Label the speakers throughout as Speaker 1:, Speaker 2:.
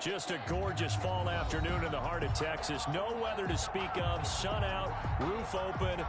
Speaker 1: Just a gorgeous fall afternoon in the heart of Texas. No weather to speak of. Sun out, roof open.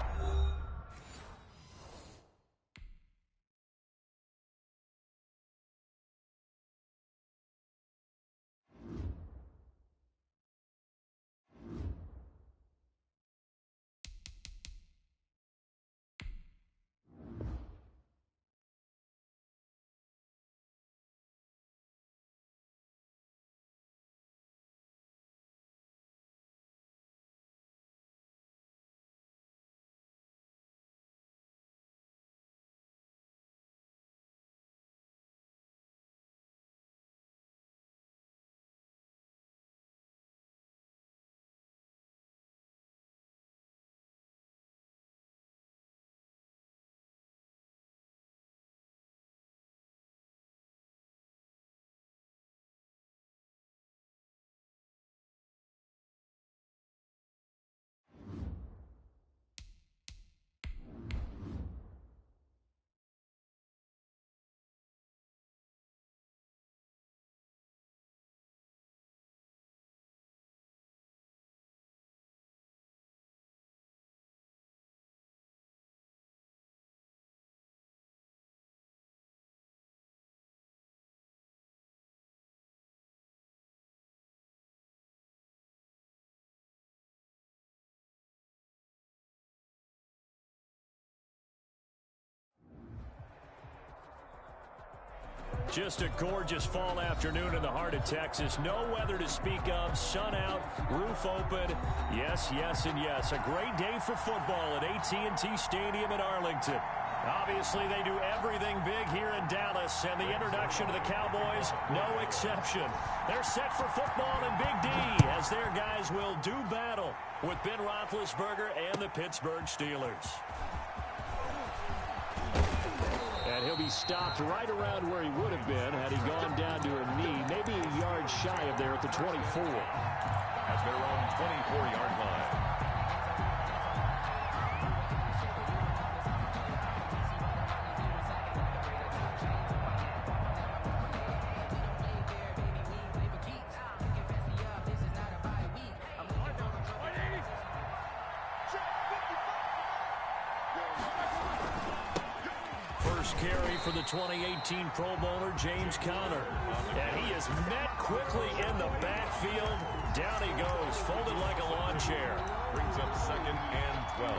Speaker 1: Just a gorgeous fall afternoon in the heart of Texas. No weather to speak of. Sun out, roof open. Yes, yes, and yes. A great day for football at AT&T Stadium in Arlington. Obviously, they do everything big here in Dallas, and the introduction to the Cowboys, no exception. They're set for football in Big D as their guys will do battle with Ben Roethlisberger and the Pittsburgh Steelers. And he'll be stopped right around where he would have been had he gone down to a knee, maybe a yard shy of there at the 24.
Speaker 2: At their own 24-yard line.
Speaker 1: Carry for the 2018 Pro Bowler, James Conner. And he is met quickly in the backfield. Down he goes, folded like a lawn chair.
Speaker 2: Brings up 2nd and 12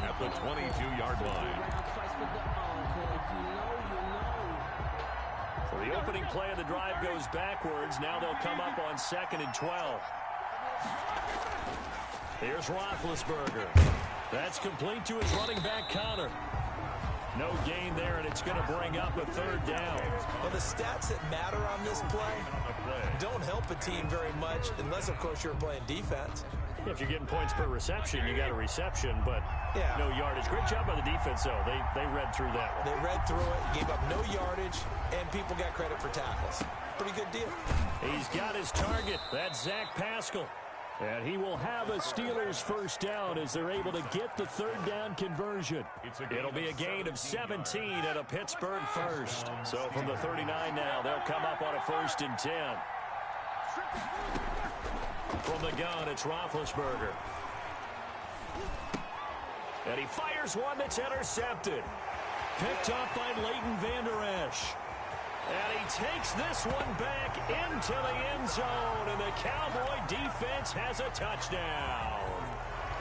Speaker 2: at the 22-yard line.
Speaker 1: So the opening play of the drive goes backwards. Now they'll come up on 2nd and 12. Here's Roethlisberger. That's complete to his running back, Conner. No gain there, and it's going to bring up a 3rd down.
Speaker 3: Well, the stats that matter on this play don't help a team very much unless, of course, you're playing defense.
Speaker 1: If you're getting points per reception, you got a reception, but no yardage. Great job by the defense, though. They read through that one.
Speaker 3: They read through it, gave up no yardage, and people got credit for tackles. Pretty good deal.
Speaker 1: He's got his target. That's Zach Pascal. And he will have a Steelers first down as they're able to get the 3rd down conversion. It'll be a gain of 17 and a Pittsburgh first. So from the 39 now, they'll come up on a 1st and 10. From the gun, it's Roethlisberger. And he fires one that's intercepted. Picked up by Leighton Vander Esch. And he takes this one back into the end zone, and the Cowboy defense has a touchdown.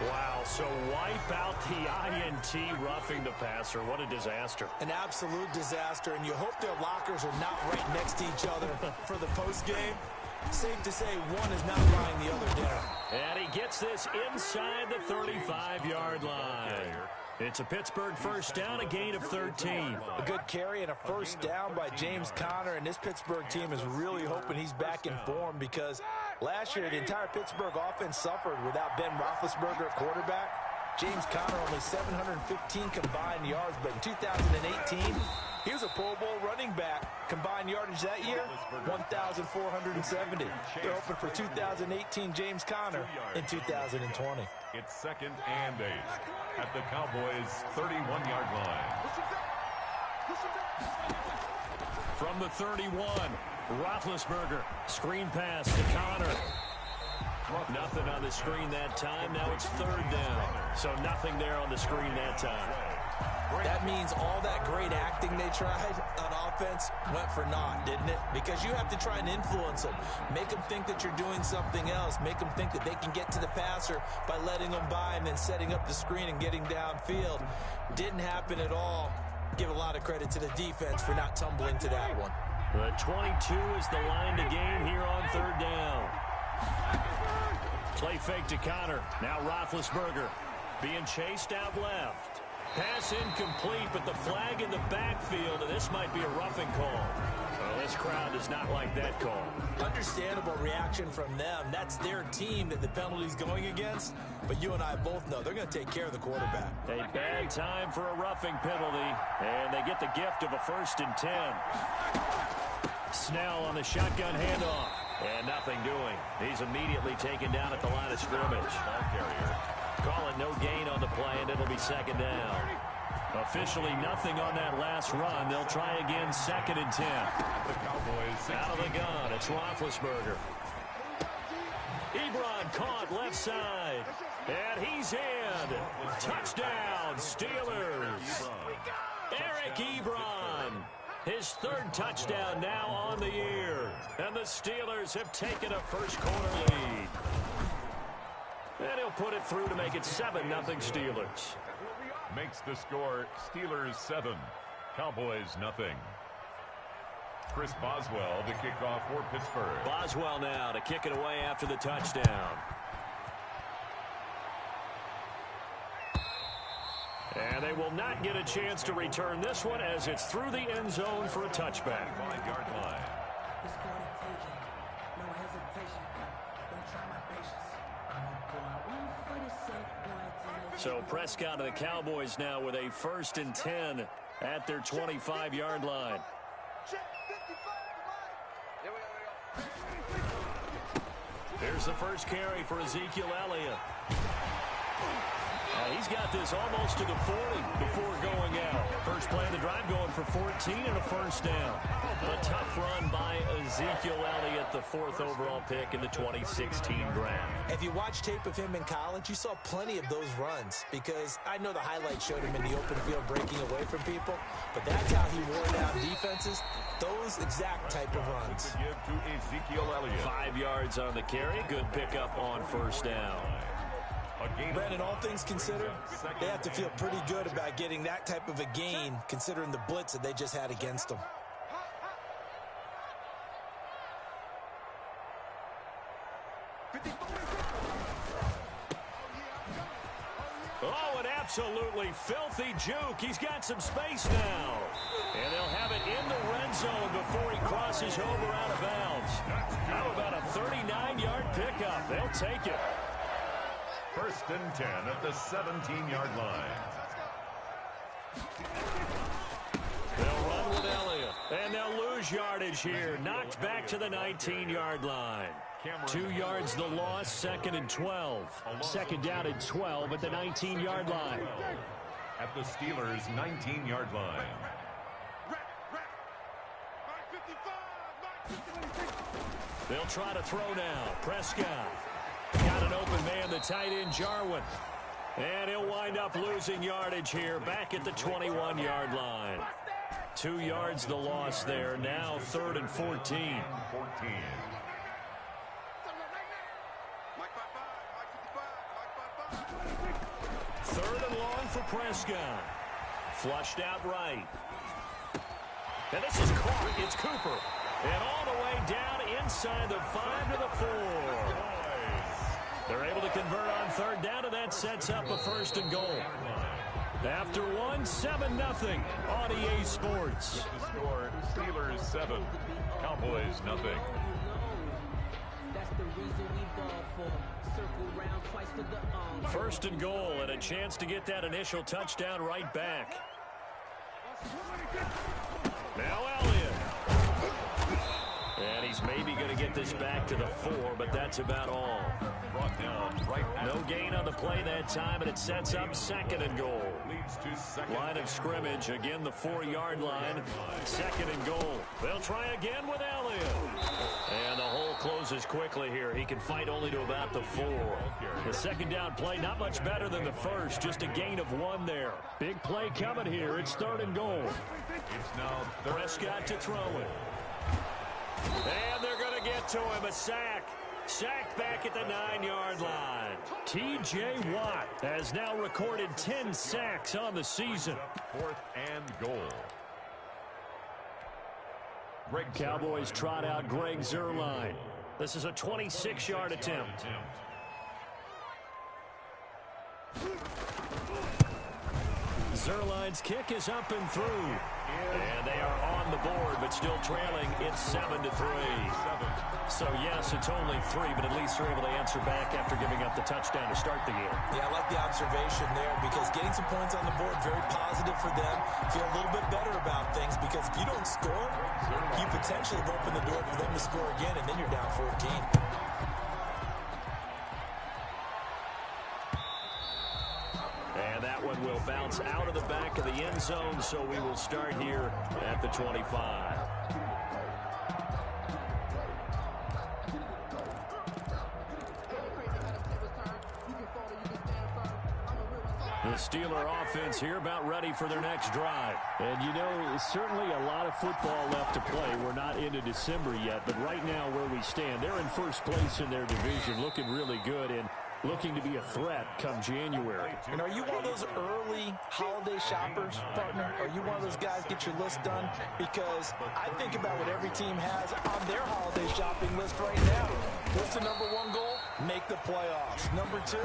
Speaker 1: Wow, so wipe out the INT roughing the passer. What a disaster.
Speaker 3: An absolute disaster, and you hope their lockers are not right next to each other for the postgame. Safe to say one is not buying the other down.
Speaker 1: And he gets this inside the 35-yard line. It's a Pittsburgh first down, a gain of 13.
Speaker 3: A good carry and a first down by James Conner, and this Pittsburgh team is really hoping he's back in form because last year the entire Pittsburgh offense suffered without Ben Roethlisberger at quarterback. James Conner only 715 combined yards, but in 2018, he was a Pro Bowl running back. Combined yardage that year, 1,470. They're hoping for 2018 James Conner in 2020.
Speaker 2: It's 2nd and 8 at the Cowboys' 31-yard line.
Speaker 1: From the 31, Roethlisberger. Screen pass to Connor. Nothing on the screen that time. Now it's third down. So nothing there on the screen that time.
Speaker 3: That means all that great acting they tried on offense went for naught, didn't it? Because you have to try and influence them. Make them think that you're doing something else. Make them think that they can get to the passer by letting them by and then setting up the screen and getting downfield. Didn't happen at all. Give a lot of credit to the defense for not tumbling to that one.
Speaker 1: The 22 is the line to gain here on third down. Play fake to Connor. Now Roethlisberger being chased out left. Pass incomplete, but the flag in the backfield, and this might be a roughing call. Well, this crowd does not like that call.
Speaker 3: Understandable reaction from them. That's their team that the penalty's going against. But you and I both know they're going to take care of the quarterback.
Speaker 1: A bad time for a roughing penalty, and they get the gift of a 1st and 10. Snell on the shotgun handoff, and nothing doing. He's immediately taken down at the line of scrimmage. Call it no gain on the play, and it'll be 2nd down. Officially nothing on that last run. They'll try again 2nd and 10.
Speaker 2: The Cowboys
Speaker 1: out of the gun. It's Roethlisberger. Ebron caught left side. And he's in. Touchdown, Steelers. Eric Ebron. His 3rd touchdown now on the year. And the Steelers have taken a first-quarter lead. And he'll put it through to make it 7-0 Steelers.
Speaker 2: makes the score Steelers 7, Cowboys nothing. Chris Boswell to kick off for Pittsburgh.
Speaker 1: Boswell now to kick it away after the touchdown. And they will not get a chance to return this one as it's through the end zone for a touchback.
Speaker 2: 5-yard line.
Speaker 1: So Prescott and the Cowboys now with a 1st and 10 at their 25-yard line. Here's the first carry for Ezekiel Elliott. He's got this almost to the 40 before going out. First play of the drive going for 14 and a 1st down. A tough run by Ezekiel Elliott, the 4th overall pick in the 2016 draft.
Speaker 3: If you watch tape of him in college, you saw plenty of those runs because I know the highlights showed him in the open field breaking away from people, but that's how he wore down defenses, those exact type of runs.
Speaker 2: To give to Ezekiel Elliott.
Speaker 1: 5 yards on the carry. Good pickup on 1st down.
Speaker 3: Brandon, all things considered, they have to feel pretty good about getting that type of a gain considering the blitz that they just had against them.
Speaker 1: Oh, an absolutely filthy juke. He's got some space now. And they'll have it in the red zone before he crosses over out of bounds. How about a 39-yard pickup? They'll take it.
Speaker 2: 1st and 10 at the 17-yard line.
Speaker 1: They'll run with Elliott, and they'll lose yardage here. Knocked back to the 19-yard line. 2 yards the loss, 2nd and 12. 2nd down and 12 at the 19-yard line.
Speaker 2: At the Steelers' 19-yard line.
Speaker 1: They'll try to throw now. Prescott. Got an open man, the tight end, Jarwin. And he'll wind up losing yardage here back at the 21-yard line. 2 yards the loss there. Now 3rd and 14. 3rd and long for Prescott. Flushed out right. And this is caught. It's Cooper. And all the way down inside the 5 to the 4. They're able to convert on 3rd down, and that sets up a 1st and goal. After 1, 7-0 on EA Sports.
Speaker 2: The score, Steelers 7, Cowboys nothing.
Speaker 1: 1st and goal, and a chance to get that initial touchdown right back. Now Elliott. And he's maybe going to get this back to the 4, but that's about all.
Speaker 2: Brought down right now.
Speaker 1: No gain on the play that time, and it sets up 2nd and goal.
Speaker 2: Leads to second.
Speaker 1: Line of scrimmage, again the 4-yard line. 2nd and goal. They'll try again with Elliott. And the hole closes quickly here. He can fight only to about the 4. The 2nd down play, not much better than the first. Just a gain of 1 there. Big play coming here. It's 3rd and goal.
Speaker 2: It's now third.
Speaker 1: Prescott to throw it. And they're going to get to him. A sack. Sacked back at the 9-yard line. T.J. Watt has now recorded 10 sacks on the season.
Speaker 2: 4th and goal.
Speaker 1: Cowboys trot out Greg Zuerlein. This is a 26-yard attempt. Zuerlein's kick is up and through. And they are on the board, but still trailing. It's 7-3. So, yes, it's only 3, but at least they're able to answer back after giving up the touchdown to start the game.
Speaker 3: Yeah, I like the observation there because getting some points on the board, very positive for them. Feel a little bit better about things because if you don't score, you potentially have opened the door for them to score again, and then you're down 14.
Speaker 1: And that one will bounce out of the back of the end zone, so we will start here at the 25. The Steeler offense here about ready for their next drive. And, you know, certainly a lot of football left to play. We're not into December yet, but right now where we stand, they're in first place in their division, looking really good and looking to be a threat come January.
Speaker 3: And are you one of those early holiday shoppers, partner? Are you one of those guys get your list done? Because I think about what every team has on their holiday shopping list right now. What's the number 1 goal? Make the playoffs. Number 2,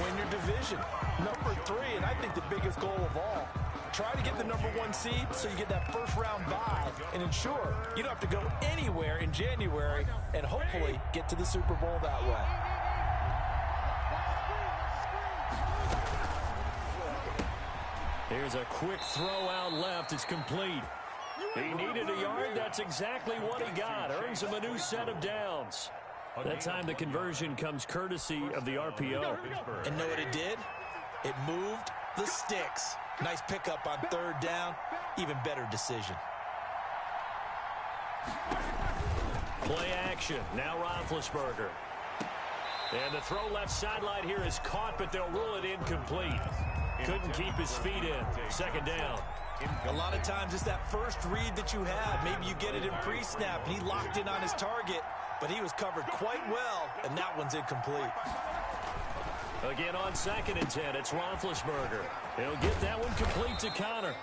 Speaker 3: win your division. Number 3, and I think the biggest goal of all, try to get the number 1 seed so you get that first round bye and ensure you don't have to go anywhere in January and hopefully get to the Super Bowl that way.
Speaker 1: Here's a quick throw out left. It's complete. He needed a yard. That's exactly what he got. Earns him a new set of downs. That time the conversion comes courtesy of the RPO.
Speaker 3: And know what it did? It moved the sticks. Nice pickup on 3rd down. Even better decision.
Speaker 1: Play action. Now Roethlisberger. And the throw left sideline here is caught, but they'll rule it incomplete. Couldn't keep his feet in. 2nd down.
Speaker 3: A lot of times it's that first read that you have. Maybe you get it in pre-snap, and he locked in on his target, but he was covered quite well, and that one's incomplete.
Speaker 1: Again on 2nd and 10, it's Roethlisberger. He'll get that one complete to Connor.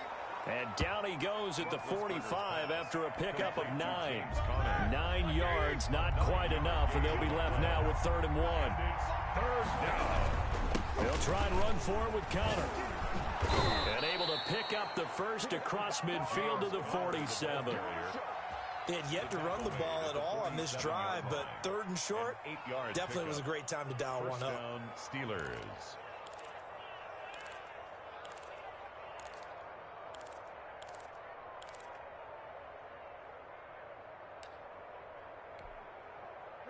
Speaker 1: And down he goes at the 45 after a pickup of 9. 9 yards, not quite enough, and they'll be left now with 3rd and 1.
Speaker 2: 3rd down.
Speaker 1: They'll try and run for it with Connor. And able to pick up the first across midfield to the 47.
Speaker 3: They had yet to run the ball at all on this drive, but 3rd and short, definitely was a great time to dial one up.
Speaker 2: Down, Steelers.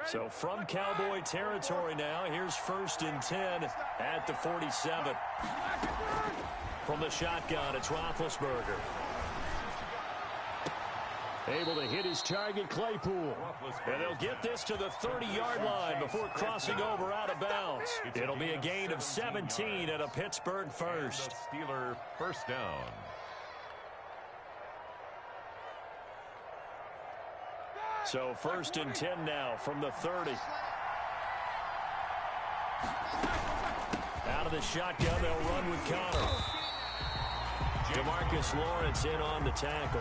Speaker 1: So from Cowboy territory now, here's 1st and 10 at the 47. From the shotgun, it's Roethlisberger. Able to hit his target, Claypool. And they'll get this to the 30-yard line before crossing over out of bounds. It'll be a gain of 17 and a Pittsburgh first.
Speaker 2: Steeler 1st down.
Speaker 1: So 1st and 10 now from the 30. Out of the shotgun, they'll run with Connor. Demarcus Lawrence in on the tackle.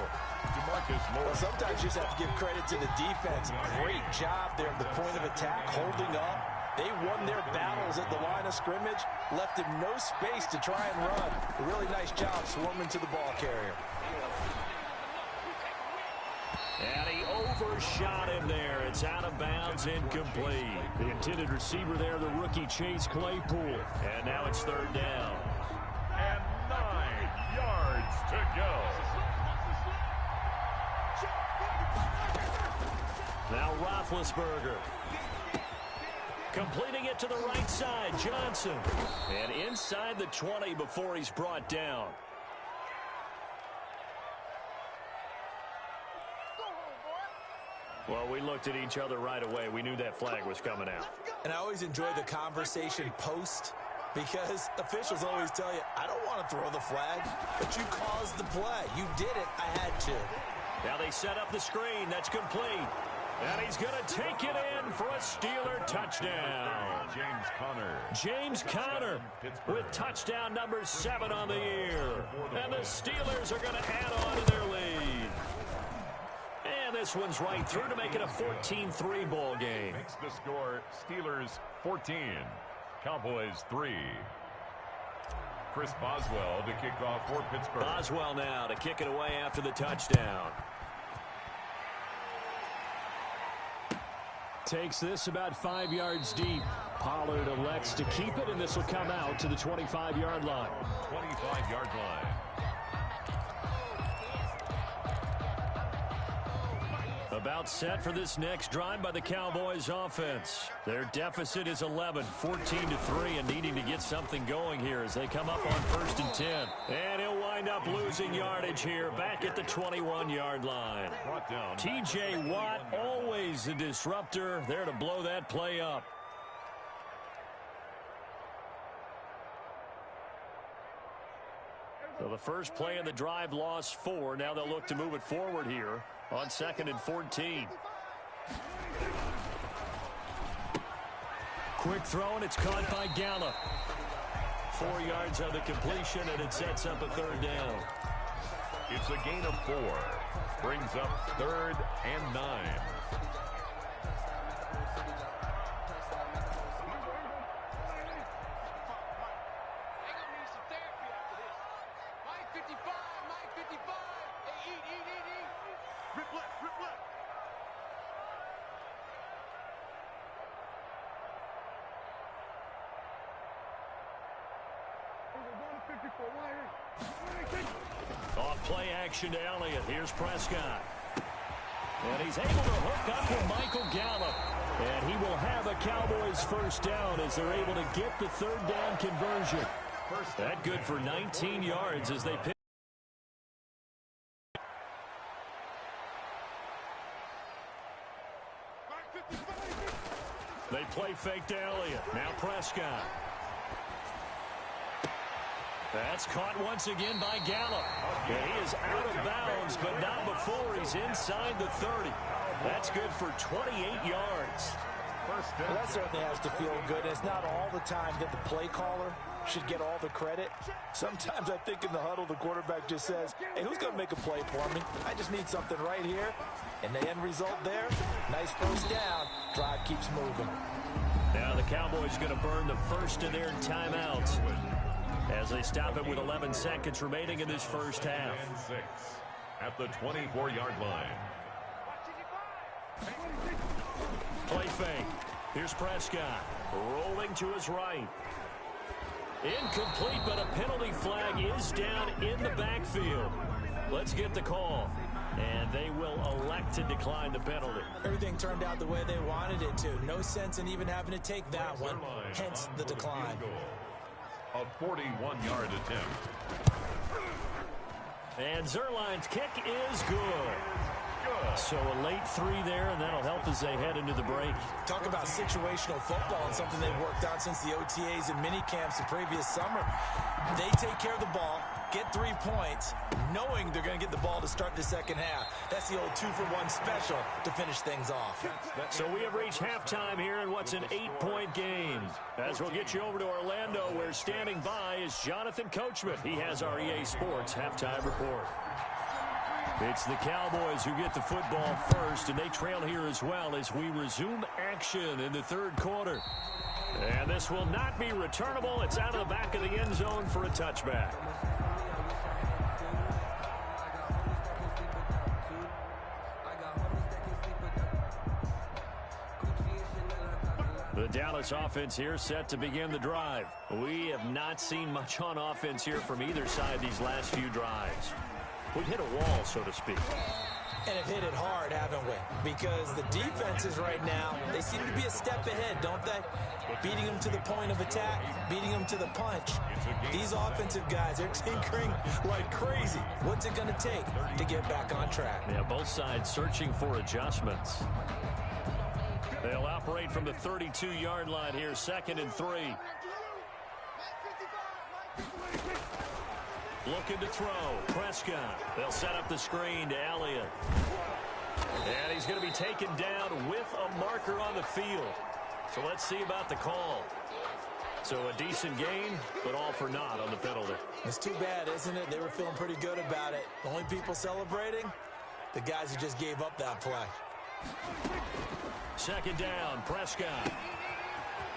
Speaker 3: Well, sometimes you just have to give credit to the defense. Great job there at the point of attack, holding up. They won their battles at the line of scrimmage, left him no space to try and run. A really nice job swarming to the ball carrier.
Speaker 1: And he overshot him there. It's out of bounds, incomplete. The intended receiver there, the rookie Chase Claypool. And now it's 3rd down.
Speaker 2: And 9 yards to go.
Speaker 1: Now Roethlisberger. Completing it to the right side, Johnson. And inside the 20 before he's brought down. Well, we looked at each other right away. We knew that flag was coming out.
Speaker 3: And I always enjoy the conversation post, because officials always tell you, I don't want to throw the flag, but you caused the play. You did it. I had to.
Speaker 1: Now they set up the screen. That's complete. And he's going to take it in for a Steeler touchdown. James Conner with touchdown number 7 on the year. And the Steelers are going to add on to their lead. And this one's right through to make it a 14-3 ball game.
Speaker 2: Makes the score Steelers 14, Cowboys 3. Chris Boswell to kick off for Pittsburgh.
Speaker 1: Boswell now to kick it away after the touchdown. Takes this about 5 yards deep. Pollard elects to keep it, and this will come out to the 25-yard line.
Speaker 2: 25-yard line.
Speaker 1: About set for this next drive by the Cowboys offense. Their deficit is 11, 14-3, and needing to get something going here as they come up on 1st and 10. And he'll wind up losing yardage here back at the 21-yard line. T.J. Watt, always a disruptor, there to blow that play up. So the first play of the drive lost 4. Now they'll look to move it forward here on 2nd and 14. Quick throw, and it's caught by Gallup. 4 yards on the completion, and it sets up a 3rd down.
Speaker 2: It's a gain of 4. Brings up 3rd and 9.
Speaker 1: Off play action to Elliott. Here's Prescott. And he's able to hook up with Michael Gallup. And he will have a Cowboys 1st down as they're able to get the 3rd down conversion. That good for 19 yards as they pick. They play fake to Elliott. Now Prescott. That's caught once again by Gallup. And he is out of bounds, but not before he's inside the 30. That's good for 28 yards.
Speaker 3: Well, that certainly has to feel good. It's not all the time that the play caller should get all the credit. Sometimes I think in the huddle, the quarterback just says, hey, who's going to make a play for me? I just need something right here. And the end result there, nice 1st down. Drive keeps moving.
Speaker 1: Now the Cowboys going to burn the first of their timeouts as they stop it with 11 seconds remaining in this first half.
Speaker 2: And 6 at the 24-yard line.
Speaker 1: Play fake. Here's Prescott rolling to his right. Incomplete, but a penalty flag is down in the backfield. Let's get the call. And they will elect to decline the penalty.
Speaker 3: Everything turned out the way they wanted it to. No sense in even having to take that one. Hence the decline.
Speaker 2: A 41-yard attempt.
Speaker 1: And Zerline's kick is good. So a late 3 there, and that'll help as they head into the break.
Speaker 3: Talk about situational football and something they've worked on since the OTAs and mini camps the previous summer. They take care of the ball, get 3 points, knowing they're going to get the ball to start the second half. That's the old 2-for-1 special to finish things off.
Speaker 1: So we have reached halftime here in what's an 8-point game. As we'll get you over to Orlando, where standing by is Jonathan Coachman. He has our EA Sports halftime report. It's the Cowboys who get the football first, and they trail here as well as we resume action in the 3rd quarter. And this will not be returnable. It's out of the back of the end zone for a touchback. The Dallas offense here set to begin the drive. We have not seen much on offense here from either side these last few drives. We've hit a wall, so to speak.
Speaker 3: And have hit it hard, haven't we? Because the defenses right now, they seem to be a step ahead, don't they? Beating them to the point of attack, beating them to the punch. These offensive guys, they're tinkering like crazy. What's it going to take to get back on track?
Speaker 1: Yeah, both sides searching for adjustments. They'll operate from the 32-yard line here, 2nd and 3. Looking to throw. Prescott. They'll set up the screen to Elliott. And he's going to be taken down with a marker on the field. So let's see about the call. So a decent gain, but all for naught on the penalty.
Speaker 3: It's too bad, isn't it? They were feeling pretty good about it. The only people celebrating, the guys who just gave up that play.
Speaker 1: 2nd down, Prescott.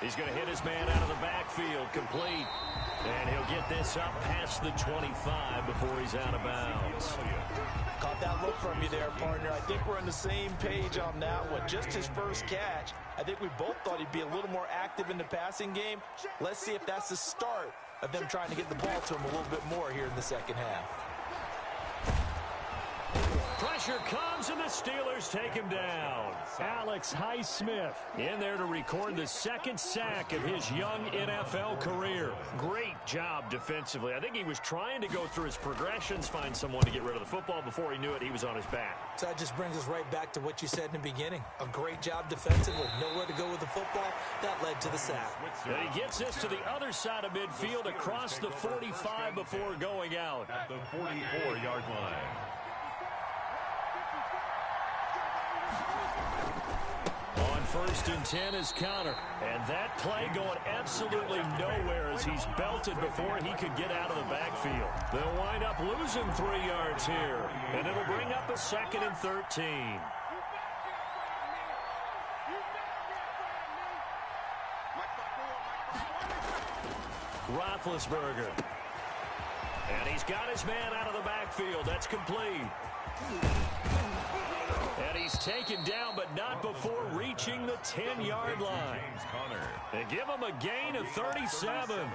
Speaker 1: He's going to hit his man out of the backfield, complete. And he'll get this up past the 25 before he's out of bounds.
Speaker 3: Caught that look from you there, partner. I think we're on the same page on that one. Just his first catch. I think we both thought he'd be a little more active in the passing game. Let's see if that's the start of them trying to get the ball to him a little bit more here in the second half.
Speaker 1: Pressure comes, and the Steelers take him down. Alex Highsmith in there to record the 2nd sack of his young NFL career. Great job defensively. I think he was trying to go through his progressions, find someone to get rid of the football. Before he knew it, he was on his back.
Speaker 3: So that just brings us right back to what you said in the beginning. A great job defensively. Nowhere to go with the football. That led to the sack.
Speaker 1: And he gets this to the other side of midfield across the 45 before going out.
Speaker 2: At the 44-yard line.
Speaker 1: On 1st and 10 is Connor. And that play going absolutely nowhere as he's belted before he could get out of the backfield. They'll wind up losing 3 yards here. And it'll bring up a 2nd and 13. Roethlisberger. And he's got his man out of the backfield. That's complete. And he's taken down, but not before reaching the 10-yard line. And give him a gain of 37.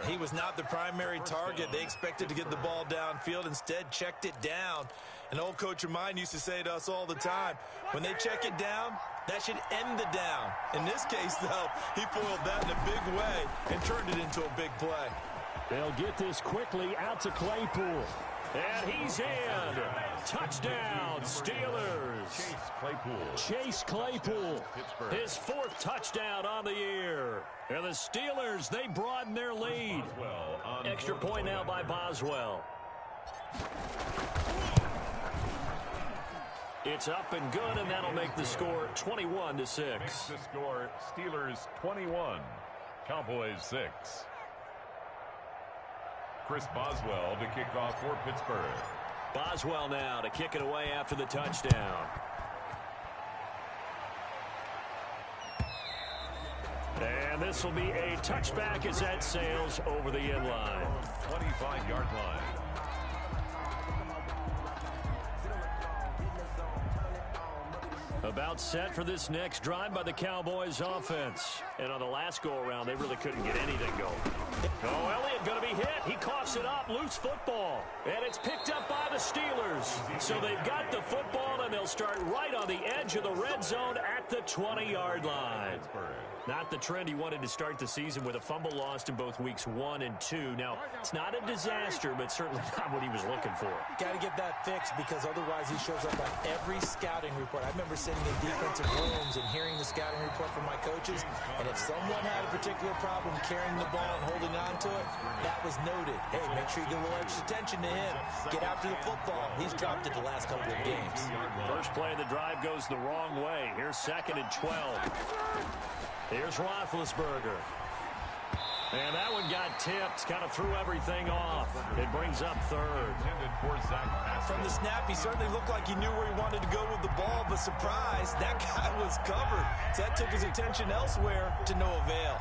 Speaker 3: He was not the primary target. They expected to get the ball downfield. Instead, checked it down. An old coach of mine used to say to us all the time, when they check it down, that should end the down. In this case, though, he foiled that in a big way and turned it into a big play.
Speaker 1: They'll get this quickly out to Claypool. And he's in. Touchdown, Steelers. Chase Claypool. His 4th touchdown on the year. And the Steelers, they broaden their lead. Extra point now by Boswell. It's up and good, and that'll make the score 21-6.
Speaker 2: Makes the score Steelers 21, Cowboys 6. Chris Boswell to kick off for Pittsburgh.
Speaker 1: Boswell now to kick it away after the touchdown. And this will be a touchback as that sails over the end line.
Speaker 2: 25-yard line.
Speaker 1: About set for this next drive by the Cowboys offense. And on the last go-around, they really couldn't get anything going. Oh, Elliott going to be hit. He coughs it up. Loose football. And it's picked up by the Steelers. So they've got the football, and they'll start right on the edge of the red zone at the 20-yard line. Not the trend he wanted to start the season with a fumble lost in both weeks 1 and 2. Now, it's not a disaster, but certainly not what he was looking for.
Speaker 3: Got to get that fixed because otherwise he shows up on every scouting report. I remember sitting in defensive rooms and hearing the scouting report from my coaches, and if someone had a particular problem carrying the ball and holding on to it, that was noted. Hey, make sure you give a little extra attention to him. Get after the football. He's dropped it the last couple of games.
Speaker 1: First play of the drive goes the wrong way. Here's 2nd and 12. Here's Roethlisberger. And that one got tipped, kind of threw everything off. It brings up 3rd.
Speaker 3: From the snap, he certainly looked like he knew where he wanted to go with the ball, but surprise, that guy was covered. So that took his attention elsewhere to no avail.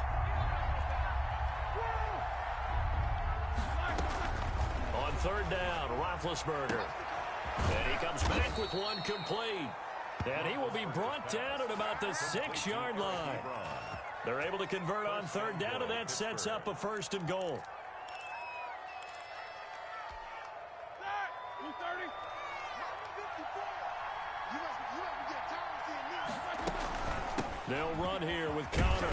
Speaker 1: On 3rd down, Roethlisberger. And he comes back with one complete. And he will be brought down at about the 6-yard line. They're able to convert on 3rd down, and that sets up a 1st and goal. They'll run here with Connor.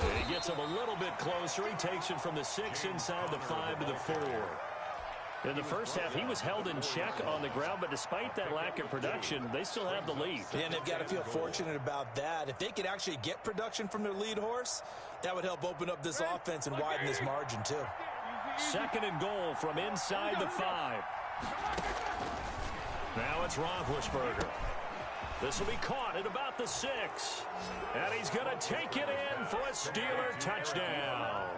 Speaker 1: And he gets him a little bit closer. He takes it from the 6 inside the 5 to the 4. In the first half, he was held in check on the ground, but despite that lack of production, they still have the lead.
Speaker 3: Yeah, and they've got to feel fortunate about that. If they could actually get production from their lead horse, that would help open up this offense and widen this margin, too.
Speaker 1: 2nd and goal from inside the 5. Now it's Roethlisberger. This will be caught at about the 6. And he's going to take it in for a Steeler touchdown.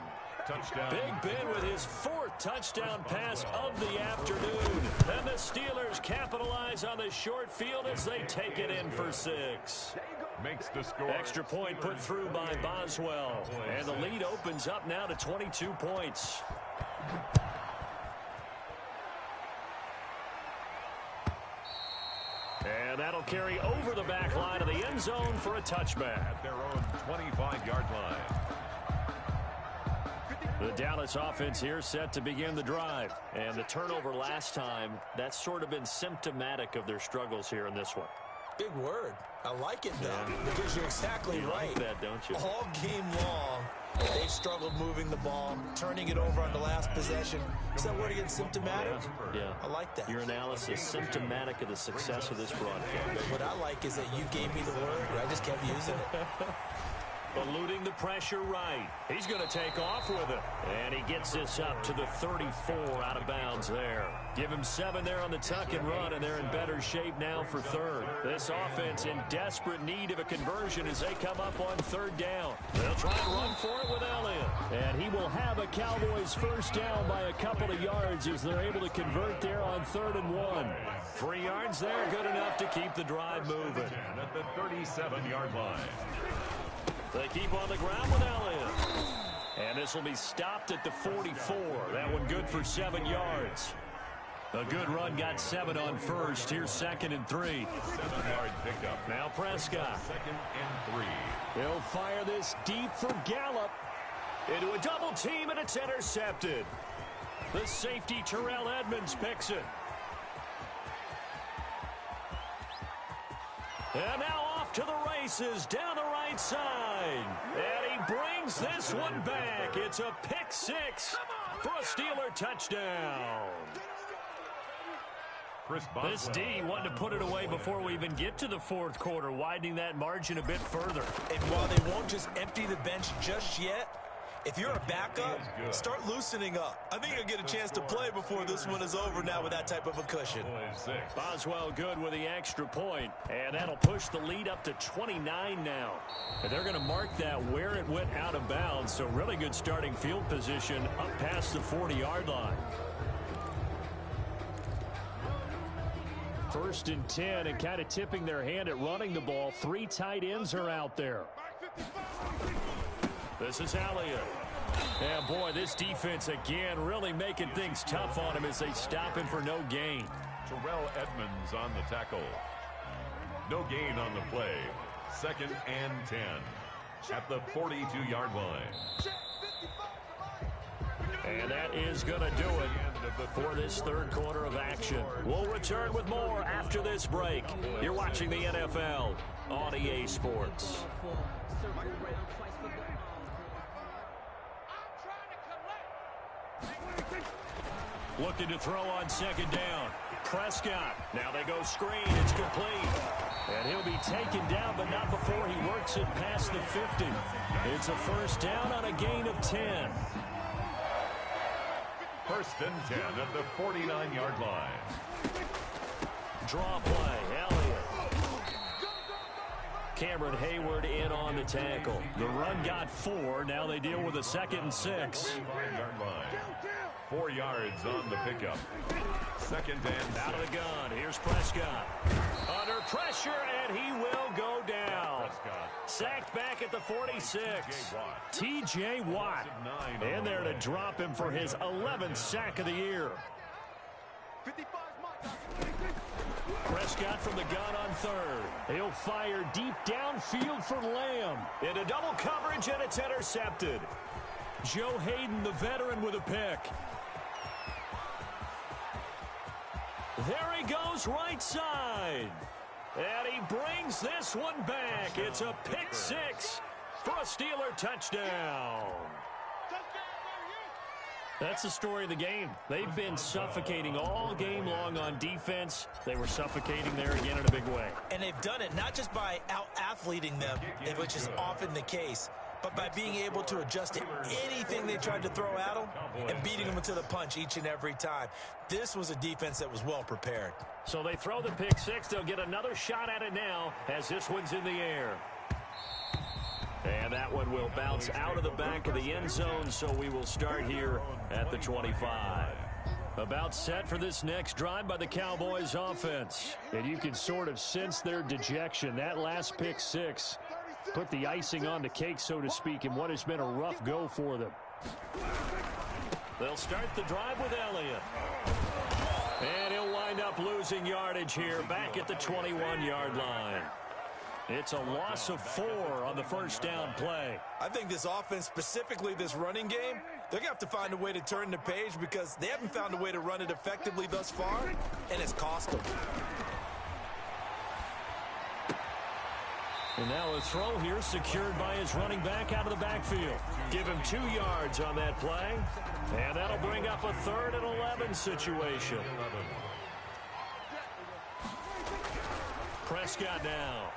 Speaker 1: Big Ben with his 4th touchdown pass of the afternoon. And the Steelers capitalize on the short field as they take it in for 6.
Speaker 2: Makes the score.
Speaker 1: Extra point put through by Boswell. And the lead opens up now to 22 points. And that'll carry over the back line of the end zone for a touchback.
Speaker 2: At their own 25-yard line.
Speaker 1: The Dallas offense here set to begin the drive. And the turnover last time, that's sort of been symptomatic of their struggles here in this one.
Speaker 3: Big word. I like it, though, because you're exactly right.
Speaker 1: You like that, don't you?
Speaker 3: All game long, they've struggled moving the ball, turning it over on the last possession. Is that word again, symptomatic?
Speaker 1: Yeah.
Speaker 3: I like that.
Speaker 1: Your analysis, symptomatic of the success of this broadcast.
Speaker 3: What I like is that you gave me the word, and I just kept using it.
Speaker 1: Eluding the pressure right. He's going to take off with it. And he gets this up to the 34 out of bounds there. Give him 7 there on the tuck and run, and they're in better shape now for 3rd. This offense in desperate need of a conversion as they come up on 3rd down. They'll try and run for it with Elliott. And he will have a Cowboys 1st down by a couple of yards as they're able to convert there on 3rd and 1. 3 yards there, good enough to keep the drive moving.
Speaker 2: At the 37-yard line.
Speaker 1: They keep on the ground with Elliott. And this will be stopped at the 44. That one good for 7 yards. A good run got 7 on 1st. Here's 2nd and 3.
Speaker 2: 7-yard pickup.
Speaker 1: Now Prescott.
Speaker 2: 2nd and 3.
Speaker 1: He'll fire this deep for Gallup. Into a double team, and it's intercepted. The safety Terrell Edmonds picks it. And now off to the races down the right side. And he brings this one back. It's a pick 6 for a Steeler touchdown. This D wanted to put it away before we even get to the 4th quarter, widening that margin a bit further.
Speaker 3: And while they won't just empty the bench just yet, if you're a backup, start loosening up. I think you'll get a chance to play before this one is over now with that type of a cushion.
Speaker 1: Boswell good with the extra point, and that'll push the lead up to 29 now. And they're going to mark that where it went out of bounds, so really good starting field position up past the 40-yard line. 1st and 10, and kind of tipping their hand at running the ball. 3 tight ends are out there. This is Elliott. And boy, this defense again really making things tough on him as they stop him for no gain.
Speaker 2: Terrell Edmonds on the tackle. No gain on the play. 2nd and 10 at the 42-yard line.
Speaker 1: And that is going to do it for this 3rd quarter of action. We'll return with more after this break. You're watching the NFL on EA Sports. Looking to throw on 2nd down. Prescott. Now they go screen. It's complete. And he'll be taken down, but not before he works it past the 50. It's a 1st down on a gain of 10.
Speaker 2: 1st and 10 at the 49-yard line.
Speaker 1: Draw play. Elliott. Cameron Hayward in on the tackle. The run got 4. Now they deal with a 2nd and 6.
Speaker 2: 4 yards on the pickup. 2nd and 6.
Speaker 1: Out of the gun. Here's Prescott. Under pressure, and he will go down. Sacked back at the 46. T.J. Watt in there to drop him for his 11th sack of the year. Prescott from the gun on 3rd. He'll fire deep downfield for Lamb. Into double coverage, and it's intercepted. Joe Hayden, the veteran, with a pick. There he goes right side. And he brings this one back. It's a pick six for a Steeler touchdown. That's the story of the game. They've been suffocating all game long on defense. They were suffocating there again in a big way.
Speaker 3: And they've done it not just by out-athleting them, which is often the case, but by being able to adjust to anything they tried to throw at them and beating them to the punch each and every time. This was a defense that was well prepared.
Speaker 1: So they throw the pick six. They'll get another shot at it now as this one's in the air. And that one will bounce out of the back of the end zone, so we will start here at the 25. About set for this next drive by the Cowboys offense. And you can sort of sense their dejection. That last pick six put the icing on the cake, so to speak, in what has been a rough go for them. They'll start the drive with Elliott. And he'll wind up losing yardage here back at the 21-yard line. It's a loss of 4 on the first down play.
Speaker 3: I think this offense, specifically this running game, they're going to have to find a way to turn the page because they haven't found a way to run it effectively thus far, and it's cost them.
Speaker 1: And now a throw here secured by his running back out of the backfield. Give him 2 yards on that play, and that'll bring up a 3rd and 11 situation. Prescott now.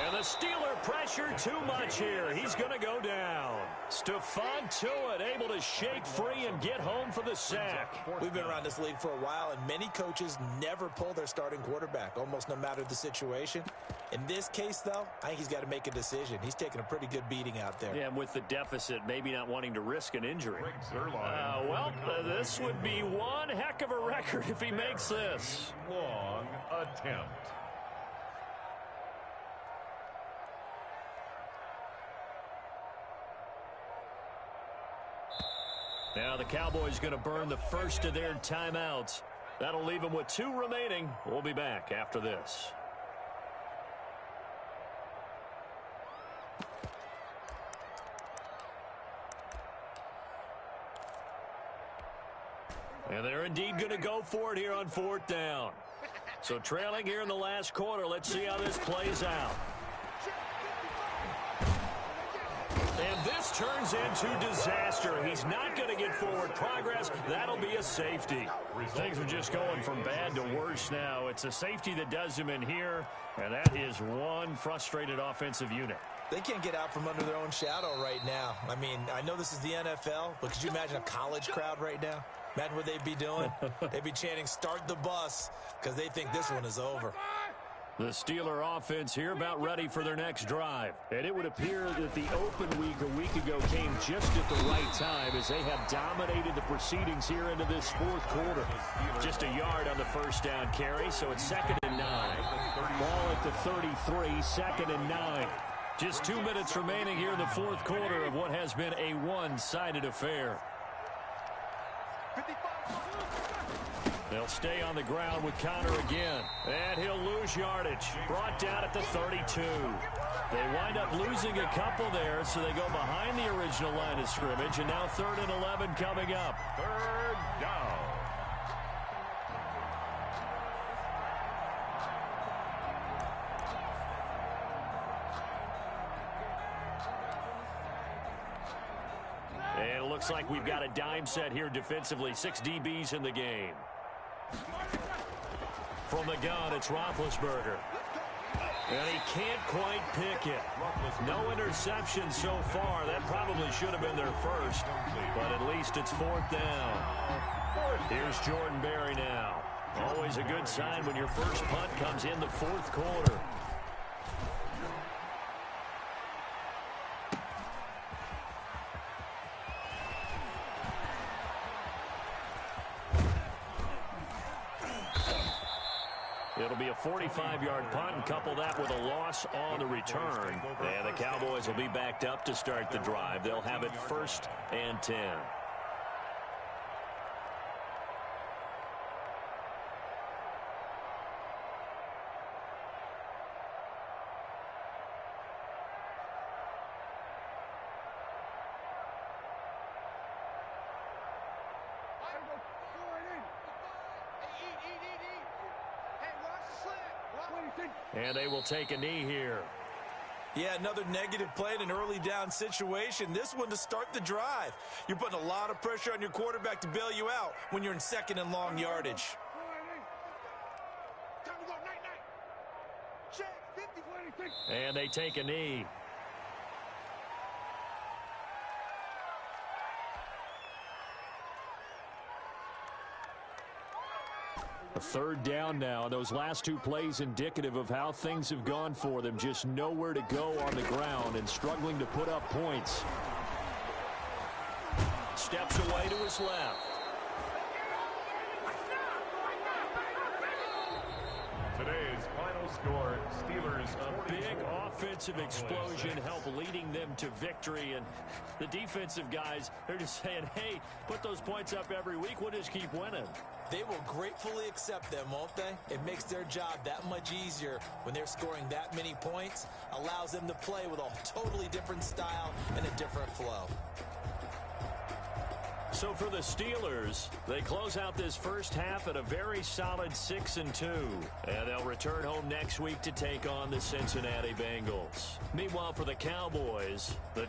Speaker 1: And the Steeler pressure too much here. He's going to go down. Stephon Tuitt able to shake free and get home for the sack.
Speaker 3: We've been around this league for a while, and many coaches never pull their starting quarterback, almost no matter the situation. In this case, though, I think he's got to make a decision. He's taking a pretty good beating out there.
Speaker 1: Yeah, and with the deficit, maybe not wanting to risk an injury. This would be one heck of a record if he makes this.
Speaker 2: Long attempt.
Speaker 1: Now the Cowboys going to burn the first of their timeouts. That'll leave them with 2 remaining. We'll be back after this. And they're indeed going to go for it here on 4th down. So trailing here in the last quarter. Let's see how this plays out. And this turns into disaster. He's not going to get forward progress. That'll be a safety. Things are just going from bad to worse now. It's a safety that does him in here, and that is one frustrated offensive unit.
Speaker 3: They can't get out from under their own shadow right now. I mean, I know this is the NFL, but could you imagine a college crowd right now? Imagine what they'd be doing. They'd be chanting, "Start the bus," because they think this one is over.
Speaker 1: The Steeler offense here about ready for their next drive. And it would appear that the open week a week ago came just at the right time as they have dominated the proceedings here into this 4th quarter. Just a yard on the first down carry, so it's 2nd and 9. Ball at the 33, 2nd and 9. Just 2 minutes remaining here in the 4th quarter of what has been a one-sided affair. They'll stay on the ground with Connor again. And he'll lose yardage. Brought down at the 32. They wind up losing a couple there, so they go behind the original line of scrimmage. And now 3rd and 11 coming up.
Speaker 2: 3rd down.
Speaker 1: And it looks like we've got a dime set here defensively. 6 DBs in the game. From the gun, it's Roethlisberger. And he can't quite pick it. No interception so far. That probably should have been their first. But at least it's 4th down. Here's Jordan Berry now. Always a good sign when your first punt comes in the 4th quarter. It'll be a 45-yard punt and couple that with a loss on the return. And the Cowboys will be backed up to start the drive. They'll have it 1st and 10. And they will take a knee here.
Speaker 3: Yeah, another negative play in an early down situation. This one to start the drive. You're putting a lot of pressure on your quarterback to bail you out when you're in second and long yardage.
Speaker 1: And they take a knee. A third down now, and those last two plays indicative of how things have gone for them. Just nowhere to go on the ground and struggling to put up points. Steps away to his left.
Speaker 2: Today's final score, Steelers.
Speaker 1: A big offensive explosion helped leading them to victory, and the defensive guys, they're just saying, hey, put those points up every week, we'll just keep winning.
Speaker 3: They will gratefully accept them, won't they? It makes their job that much easier when they're scoring that many points, allows them to play with a totally different style and a different flow.
Speaker 1: So for the Steelers, they close out this first half at a very solid 6-2. And they'll return home next week to take on the Cincinnati Bengals. Meanwhile, for the Cowboys, the